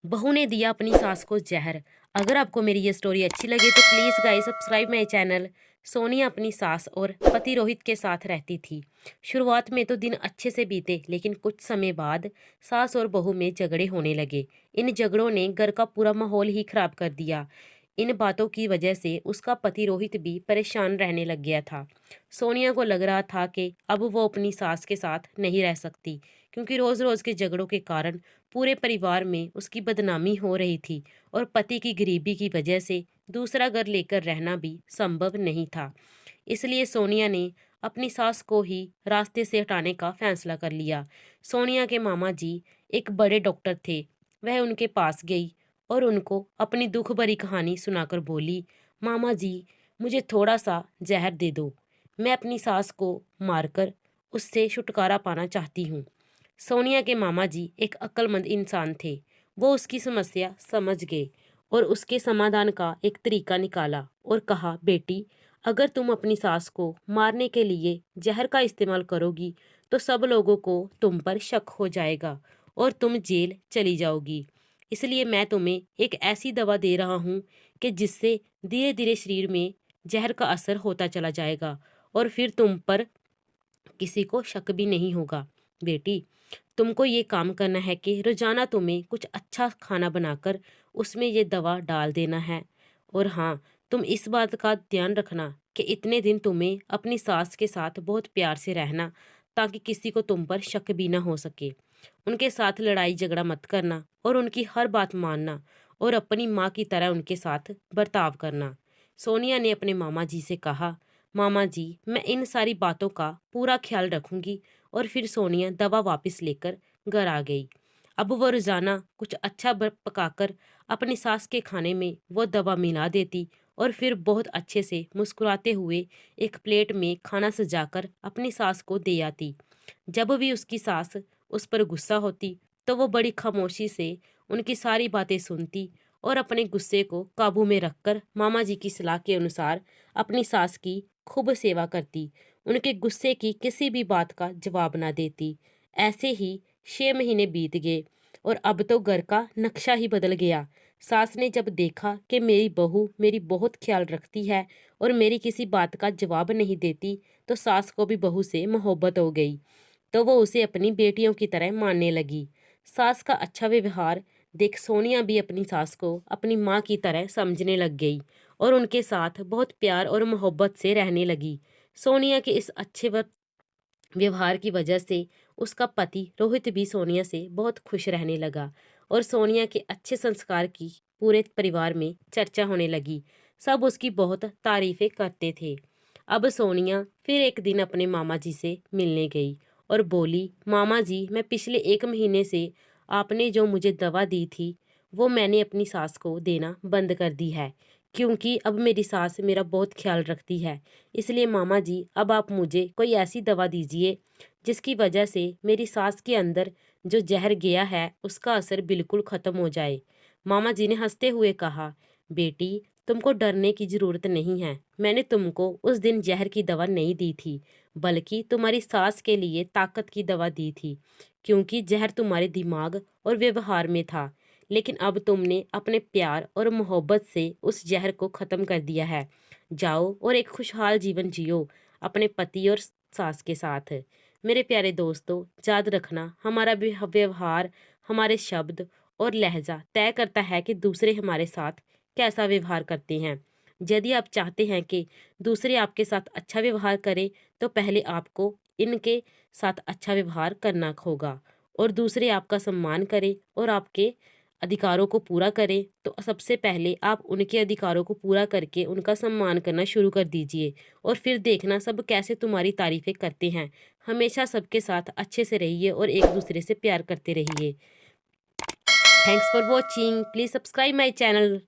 बहू ने दिया अपनी सास को जहर। अगर आपको मेरी ये स्टोरी अच्छी लगे तो please guys subscribe my channel. Sonia अपनी सास और पति रोहित के साथ रहती थी। शुरुआत में तो दिन अच्छे से बीते, लेकिन कुछ समय बाद सास और बहू में झगड़े होने लगे। इन झगड़ों ने घर का पूरा माहौल ही खराब कर दिया। इन बातों की वजह से उसका पति रोहित भी परेशान रहने लग गया था। सोनिया को लग रहा था कि अब वो अपनी सास के साथ नहीं रह सकती, क्योंकि रोज़ रोज़ के झगड़ों के कारण पूरे परिवार में उसकी बदनामी हो रही थी और पति की गरीबी की वजह से दूसरा घर लेकर रहना भी संभव नहीं था। इसलिए सोनिया ने अपनी सास को ही रास्ते से हटाने का फैसला कर लिया। सोनिया के मामा जी एक बड़े डॉक्टर थे। वह उनके पास गई और उनको अपनी दुख भरी कहानी सुनाकर बोली, मामा जी, मुझे थोड़ा सा जहर दे दो। मैं अपनी सास को मारकर उससे छुटकारा पाना चाहती हूँ। सोनिया के मामा जी एक अक्लमंद इंसान थे। वो उसकी समस्या समझ गए और उसके समाधान का एक तरीका निकाला और कहा, बेटी, अगर तुम अपनी सास को मारने के लिए जहर का इस्तेमाल करोगी तो सब लोगों को तुम पर शक हो जाएगा और तुम जेल चली जाओगी। इसलिए मैं तुम्हें एक ऐसी दवा दे रहा हूँ कि जिससे धीरे धीरे शरीर में जहर का असर होता चला जाएगा और फिर तुम पर किसी को शक भी नहीं होगा। बेटी, तुमको ये काम करना है कि रोजाना तुम्हें कुछ अच्छा खाना बनाकर उसमें ये दवा डाल देना है। और हाँ, तुम इस बात का ध्यान रखना कि इतने दिन तुम्हें अपनी सास के साथ बहुत प्यार से रहना, ताकि किसी को तुम पर शक भी ना हो सके। उनके साथ लड़ाई झगड़ा मत करना और उनकी हर बात मानना और अपनी माँ की तरह उनके साथ बर्ताव करना। सोनिया ने अपने मामा जी से कहा, मामा जी, मैं इन सारी बातों का पूरा ख्याल रखूंगी। और फिर सोनिया दवा वापस लेकर घर आ गई। अब वो रोजाना कुछ अच्छा पकाकर अपनी सास के खाने में वो दवा मिला देती और फिर बहुत अच्छे से मुस्कुराते हुए एक प्लेट में खाना सजाकर अपनी सास को दे आती। जब भी उसकी सास उस पर गुस्सा होती तो वो बड़ी खामोशी से उनकी सारी बातें सुनती और अपने गुस्से को काबू में रखकर मामा जी की सलाह के अनुसार अपनी सास की खूब सेवा करती, उनके गुस्से की किसी भी बात का जवाब ना देती। ऐसे ही 6 महीने बीत गए और अब तो घर का नक्शा ही बदल गया। सास ने जब देखा कि मेरी बहू मेरी बहुत ख्याल रखती है और मेरी किसी बात का जवाब नहीं देती, तो सास को भी बहू से मोहब्बत हो गई। तो वो उसे अपनी बेटियों की तरह मानने लगी। सास का अच्छा व्यवहार देख सोनिया भी अपनी सास को अपनी माँ की तरह समझने लग गई और उनके साथ बहुत प्यार और मोहब्बत से रहने लगी। सोनिया के इस अच्छे व्यवहार की वजह से उसका पति रोहित भी सोनिया से बहुत खुश रहने लगा और सोनिया के अच्छे संस्कार की पूरे परिवार में चर्चा होने लगी। सब उसकी बहुत तारीफें करते थे। अब सोनिया फिर एक दिन अपने मामा जी से मिलने गई और बोली, मामा जी, मैं पिछले 1 महीने से आपने जो मुझे दवा दी थी वो मैंने अपनी सास को देना बंद कर दी है, क्योंकि अब मेरी सास मेरा बहुत ख्याल रखती है। इसलिए मामा जी, अब आप मुझे कोई ऐसी दवा दीजिए जिसकी वजह से मेरी सास के अंदर जो जहर गया है उसका असर बिल्कुल ख़त्म हो जाए। मामा जी ने हंसते हुए कहा, बेटी, तुमको डरने की ज़रूरत नहीं है। मैंने तुमको उस दिन जहर की दवा नहीं दी थी, बल्कि तुम्हारी सास के लिए ताकत की दवा दी थी, क्योंकि जहर तुम्हारे दिमाग और व्यवहार में था। लेकिन अब तुमने अपने प्यार और मोहब्बत से उस जहर को ख़त्म कर दिया है। जाओ और एक खुशहाल जीवन जियो अपने पति और सास के साथ। मेरे प्यारे दोस्तों, याद रखना, हमारा व्यवहार, हमारे शब्द और लहजा तय करता है कि दूसरे हमारे साथ कैसा व्यवहार करते हैं। यदि आप चाहते हैं कि दूसरे आपके साथ अच्छा व्यवहार करें, तो पहले आपको इनके साथ अच्छा व्यवहार करना होगा और दूसरे आपका सम्मान करें और आपके अधिकारों को पूरा करें। तो सबसे पहले आप उनके अधिकारों को पूरा करके उनका सम्मान करना शुरू कर दीजिए और फिर देखना सब कैसे तुम्हारी तारीफें करते हैं। हमेशा सबके साथ अच्छे से रहिए और एक दूसरे से प्यार करते रहिए। Thanks for watching. Please subscribe my channel.